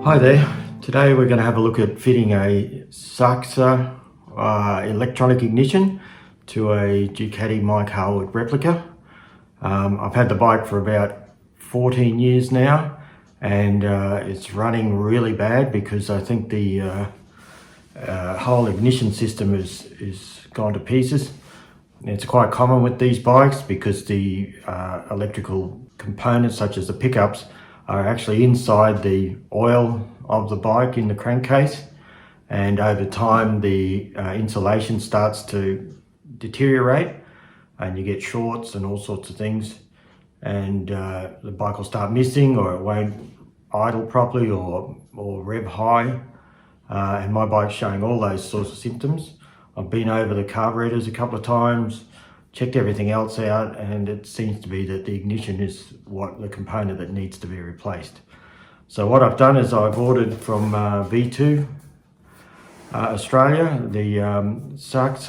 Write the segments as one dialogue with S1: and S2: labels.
S1: Hi there. Today we're going to have a look at fitting a Sachse electronic ignition to a Ducati Mike Hailwood Replica. I've had the bike for about 14 years now, and it's running really bad because I think the whole ignition system is gone to pieces. It's quite common with these bikes because the electrical components such as the pickups are actually inside the oil of the bike in the crankcase, and over time the insulation starts to deteriorate and you get shorts and all sorts of things, and the bike will start missing, or it won't idle properly or rev high, and my bike's showing all those sorts of symptoms. I've been over the carburetors a couple of times, checked everything else out, and it seems to be that the ignition is the component that needs to be replaced. So what I've done is I've ordered from Vee Two Australia the Sachse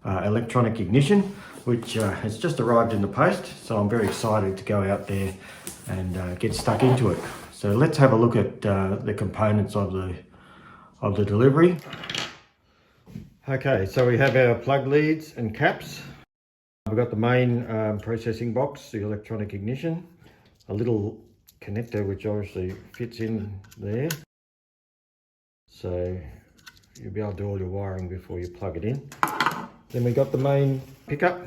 S1: electronic ignition, which has just arrived in the post. So I'm very excited to go out there and get stuck into it. So let's have a look at the components of the delivery. Okay, so we have our plug leads and caps. We've got the main processing box, the electronic ignition, a little connector which obviously fits in there. So you'll be able to do all your wiring before you plug it in. Then we got the main pickup,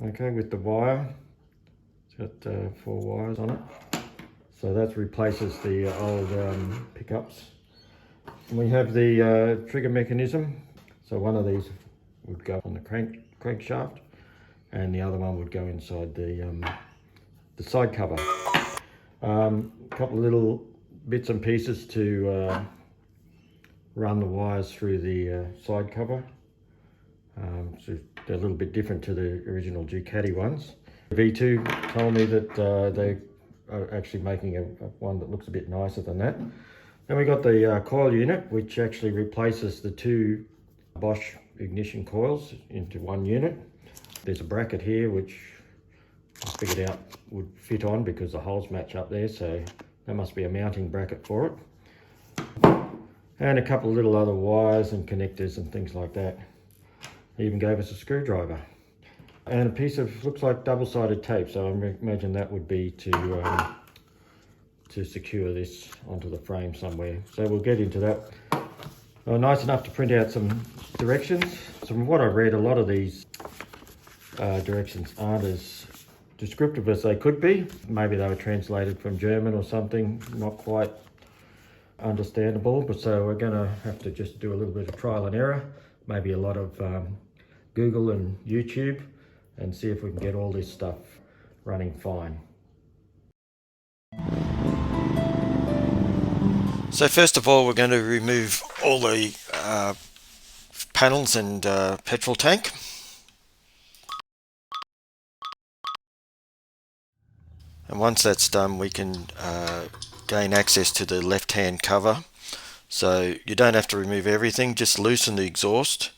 S1: okay, with the wire. It's got 4 wires on it. So that replaces the old pickups. And we have the trigger mechanism. So one of these would go on the crankshaft, and the other one would go inside the side cover. A couple of little bits and pieces to run the wires through the side cover. So they're a little bit different to the original Ducati ones. V2 told me that they are actually making one that looks a bit nicer than that. Then we got the coil unit, which actually replaces the 2 Bosch ignition coils into one unit. There's a bracket here which I figured out would fit on because the holes match up there, so that must be a mounting bracket for it. And a couple of little other wires and connectors and things like that. They even gave us a screwdriver and a piece of, looks like double-sided tape, so I imagine that would be to secure this onto the frame somewhere. So we'll get into that. Nice enough to print out some directions. So from what I read, a lot of these directions aren't as descriptive as they could be. Maybe they were translated from German or something, not quite understandable. But so we're going to have to just do a little bit of trial and error, maybe a lot of Google and YouTube, and see if we can get all this stuff running fine. So first of all, we're going to remove all the panels and petrol tank. And once that's done, we can gain access to the left-hand cover. So you don't have to remove everything, just loosen the exhaust,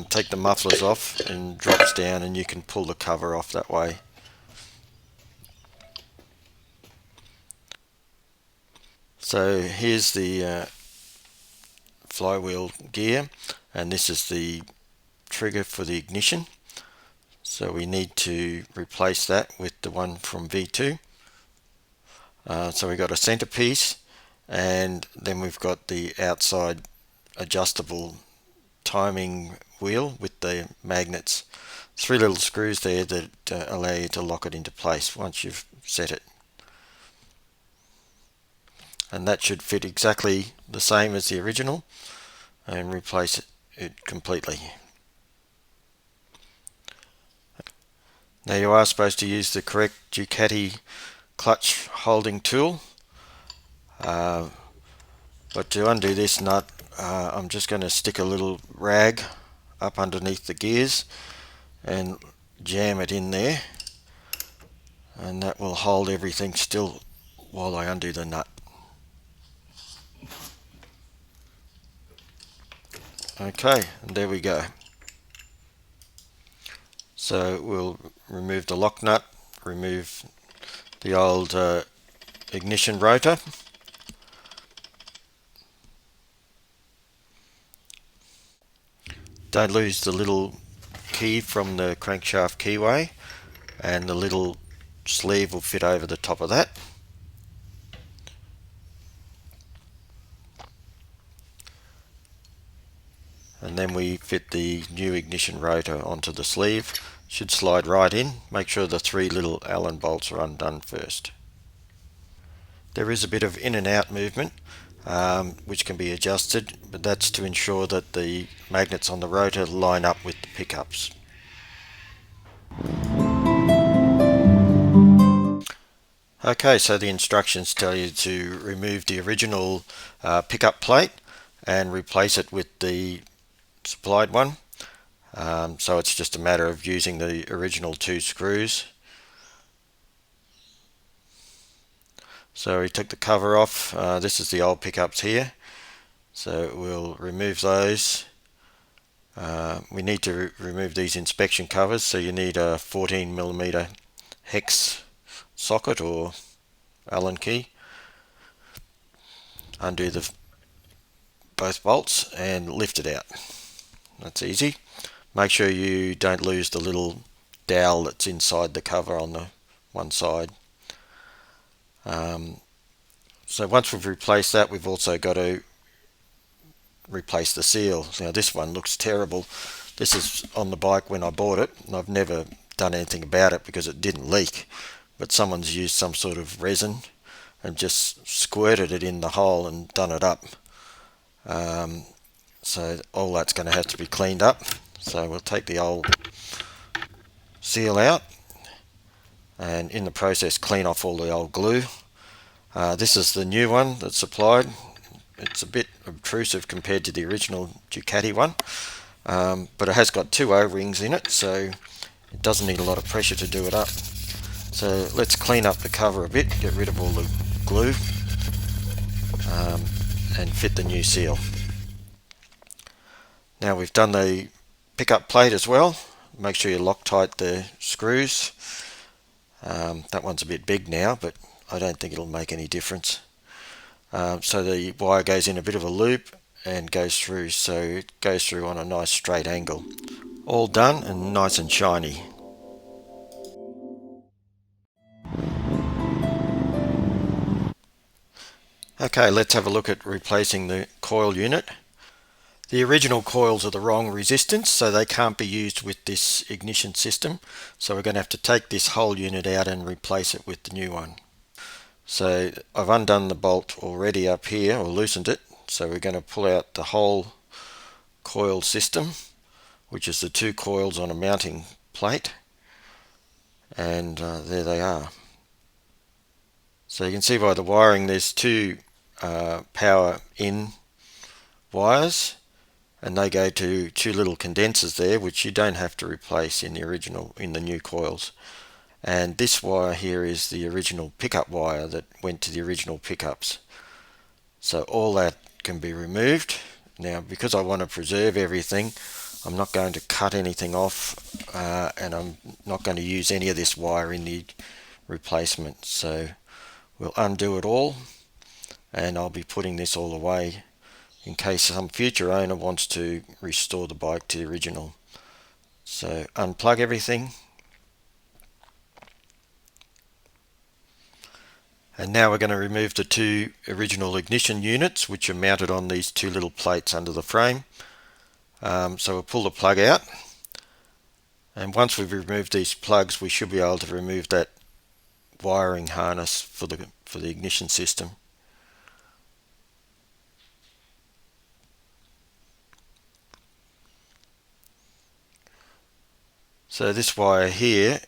S1: take the mufflers off, and drops down, and you can pull the cover off that way. So here's the flywheel gear, and this is the trigger for the ignition. So we need to replace that with the one from V2. So we've got a centerpiece, and then we've got the outside adjustable timing wheel with the magnets. 3 little screws there that allow you to lock it into place once you've set it. And that should fit exactly the same as the original and replace it completely. Now you are supposed to use the correct Ducati clutch holding tool, but to undo this nut, I'm just going to stick a little rag up underneath the gears and jam it in there, and that will hold everything still while I undo the nut. Okay, and there we go. So we'll remove the lock nut, remove the old ignition rotor, Don't lose the little key from the crankshaft keyway, and the little sleeve will fit over the top of that. And then we fit the new ignition rotor onto the sleeve. Should slide right in. Make sure the 3 little Allen bolts are undone first. There is a bit of in and out movement which can be adjusted, but that's to ensure that the magnets on the rotor line up with the pickups. Okay, so the instructions tell you to remove the original pickup plate and replace it with the supplied one. So it's just a matter of using the original 2 screws. So we took the cover off. This is the old pickups here. So we'll remove those. We need to remove these inspection covers, so you need a 14mm hex socket or Allen key. Undo both bolts and lift it out. That's easy. Make sure you don't lose the little dowel that's inside the cover on the one side. So once we've replaced that, we've also got to replace the seal. Now this one looks terrible. This is on the bike when I bought it, and I've never done anything about it because it didn't leak, but someone's used some sort of resin and just squirted it in the hole and done it up. So all that's going to have to be cleaned up. So we'll take the old seal out and in the process clean off all the old glue. This is the new one that's supplied. It's a bit obtrusive compared to the original Ducati one, but it has got 2 O-rings in it, so it doesn't need a lot of pressure to do it up. So let's clean up the cover a bit, get rid of all the glue, and fit the new seal. Now we've done the pickup plate as well. Make sure you Loctite the screws. That one's a bit big now, but I don't think it'll make any difference. So the wire goes in a bit of a loop and goes through, so it goes through on a nice straight angle. All done and nice and shiny. Okay, let's have a look at replacing the coil unit. The original coils are the wrong resistance, so they can't be used with this ignition system. So we're going to have to take this whole unit out and replace it with the new one. So I've undone the bolt already up here, or loosened it. So we're going to pull out the whole coil system, which is the 2 coils on a mounting plate. And there they are. So you can see by the wiring there's 2 power in wires, and they go to 2 little condensers there, which you don't have to replace in the new coils. And this wire here is the original pickup wire that went to the original pickups. So all that can be removed. Now because I want to preserve everything, I'm not going to cut anything off, and I'm not going to use any of this wire in the replacement. So we'll undo it all, and I'll be putting this all away in case some future owner wants to restore the bike to the original. So unplug everything. And now we're going to remove the 2 original ignition units, which are mounted on these 2 little plates under the frame. So we'll pull the plug out, and once we've removed these plugs, we should be able to remove that wiring harness for the ignition system. So this wire here,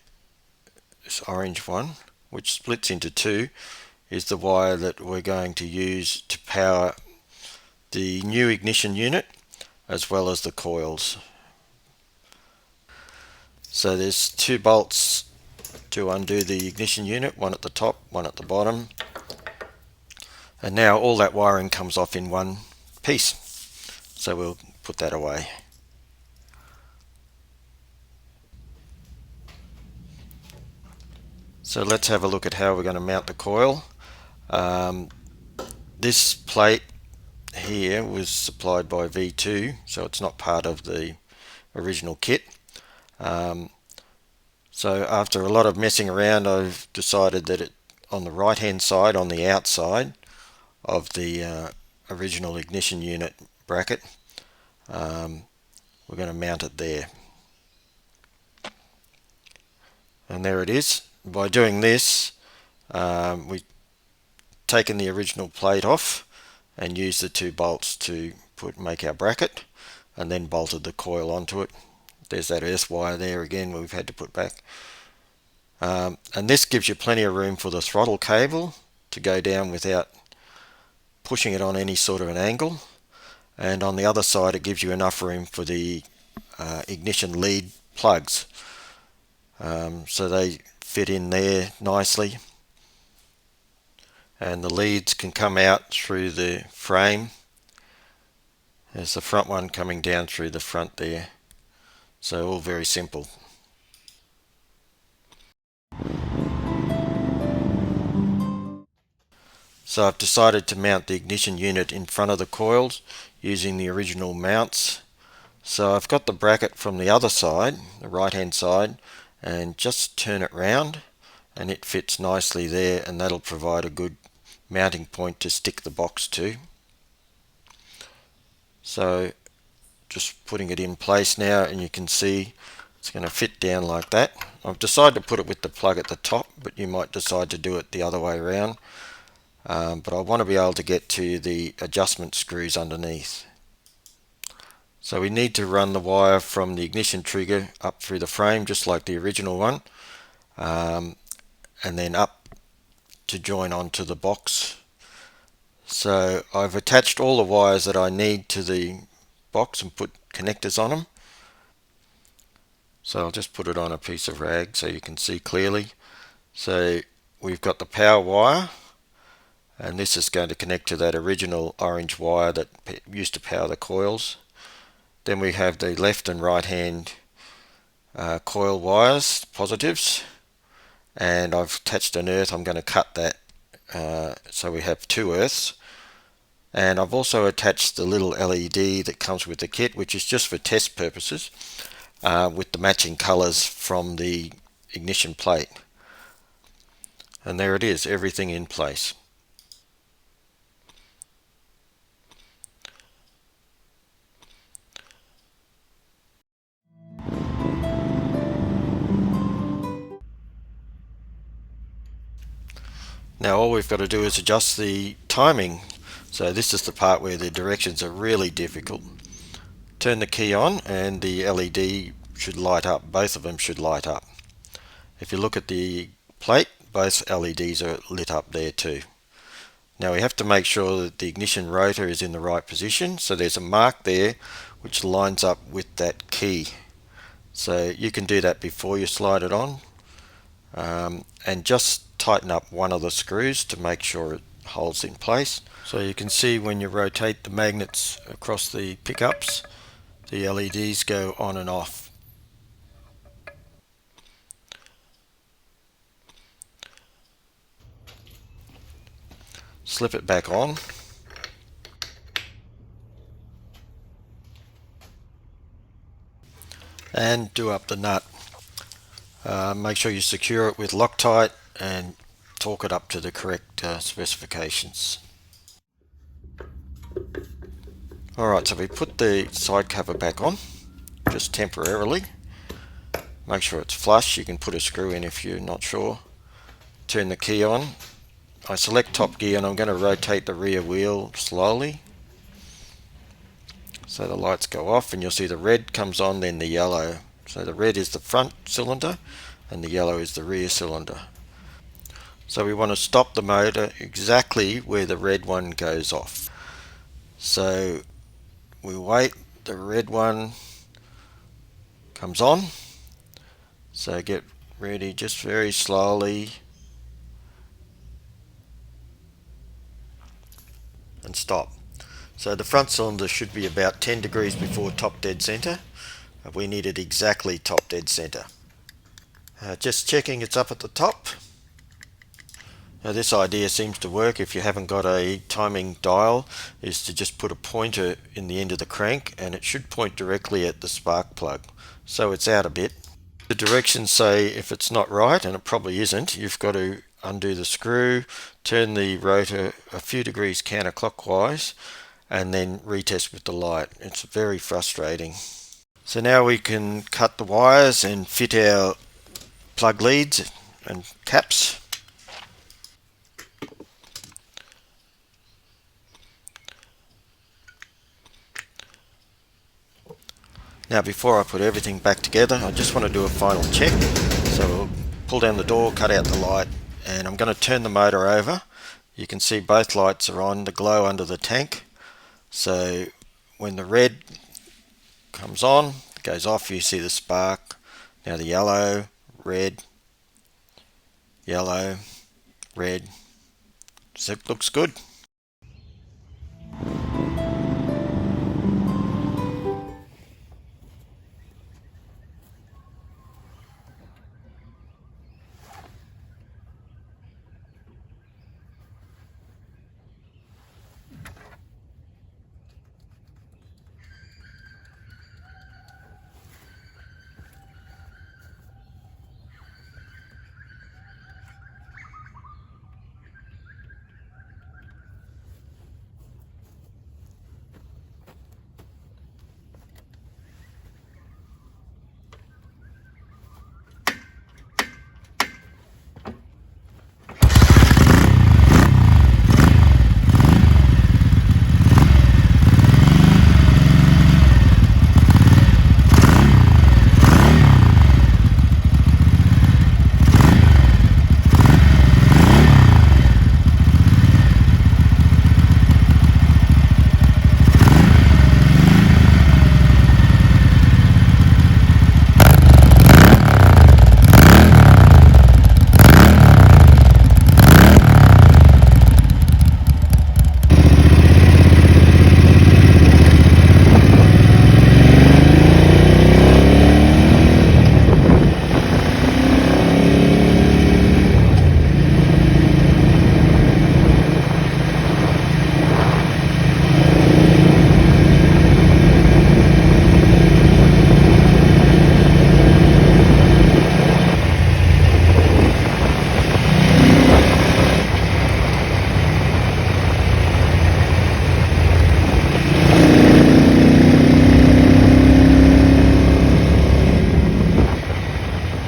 S1: this orange one, which splits into 2, is the wire that we're going to use to power the new ignition unit as well as the coils. So there's 2 bolts to undo the ignition unit, one at the top, one at the bottom. And now all that wiring comes off in one piece. So we'll put that away. So let's have a look at how we're going to mount the coil. This plate here was supplied by Vee Two, so it's not part of the original kit. So after a lot of messing around, I've decided that on the right hand side, on the outside of the original ignition unit bracket, we're going to mount it there. And there it is. By doing this, we've taken the original plate off and used the 2 bolts to make our bracket, and then bolted the coil onto it. There's that earth wire there again we've had to put back. And this gives you plenty of room for the throttle cable to go down without pushing it on any sort of an angle. And on the other side, it gives you enough room for the ignition lead plugs. So they fit in there nicely. And the leads can come out through the frame. There's the front one coming down through the front there. So all very simple. So I've decided to mount the ignition unit in front of the coils using the original mounts. So I've got the bracket from the other side, the right hand side, and just turn it round and it fits nicely there, and that'll provide a good mounting point to stick the box to. So just putting it in place now, and you can see it's going to fit down like that. I've decided to put it with the plug at the top, but you might decide to do it the other way around. But I want to be able to get to the adjustment screws underneath. So we need to run the wire from the ignition trigger up through the frame, just like the original one, and then up to join onto the box. So I've attached all the wires that I need to the box and put connectors on them. So I'll just put it on a piece of rag so you can see clearly. So we've got the power wire, and this is going to connect to that original orange wire that used to power the coils. Then we have the left and right hand coil wires, positives, and I've attached an earth. I'm going to cut that so we have 2 earths. And I've also attached the little LED that comes with the kit, which is just for test purposes, with the matching colours from the ignition plate. And there it is, everything in place. Now all we've got to do is adjust the timing. So this is the part where the directions are really difficult. Turn the key on and the LED should light up. Both of them should light up. If you look at the plate, both LEDs are lit up there too. Now we have to make sure that the ignition rotor is in the right position. So there's a mark there which lines up with that key. So you can do that before you slide it on. And just tighten up one of the screws to make sure it holds in place. So you can see when you rotate the magnets across the pickups, the LEDs go on and off. Slip it back on. And do up the nut. Make sure you secure it with Loctite and torque it up to the correct specifications. Alright, so we put the side cover back on, just temporarily. Make sure it's flush. You can put a screw in if you're not sure. Turn the key on. I select top gear and I'm going to rotate the rear wheel slowly. So the lights go off and you'll see the red comes on, then the yellow. So the red is the front cylinder and the yellow is the rear cylinder. So we want to stop the motor exactly where the red one goes off. So we wait, the red one comes on. So get ready, just very slowly, and stop. So the front cylinder should be about 10 degrees before top dead center. We need it exactly top dead center. Just checking it's up at the top. Now this idea seems to work if you haven't got a timing dial, is to just put a pointer in the end of the crank and it should point directly at the spark plug. So it's out a bit. The directions say if it's not right, and it probably isn't, you've got to undo the screw, turn the rotor a few degrees counterclockwise, and then retest with the light. It's very frustrating. So now we can cut the wires and fit our plug leads and caps. Now before I put everything back together, I just want to do a final check. So I'll pull down the door, cut out the light, and I'm going to turn the motor over. You can see both lights are on, the glow under the tank. So when the red comes on, it goes off, you see the spark. Now the yellow, red, yellow, red. So it looks good.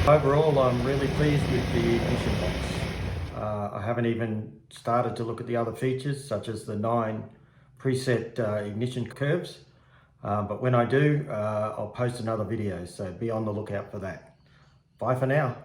S1: Overall, I'm really pleased with the ignition box. I haven't even started to look at the other features, such as the 9 preset ignition curves. But when I do, I'll post another video, so be on the lookout for that. Bye for now.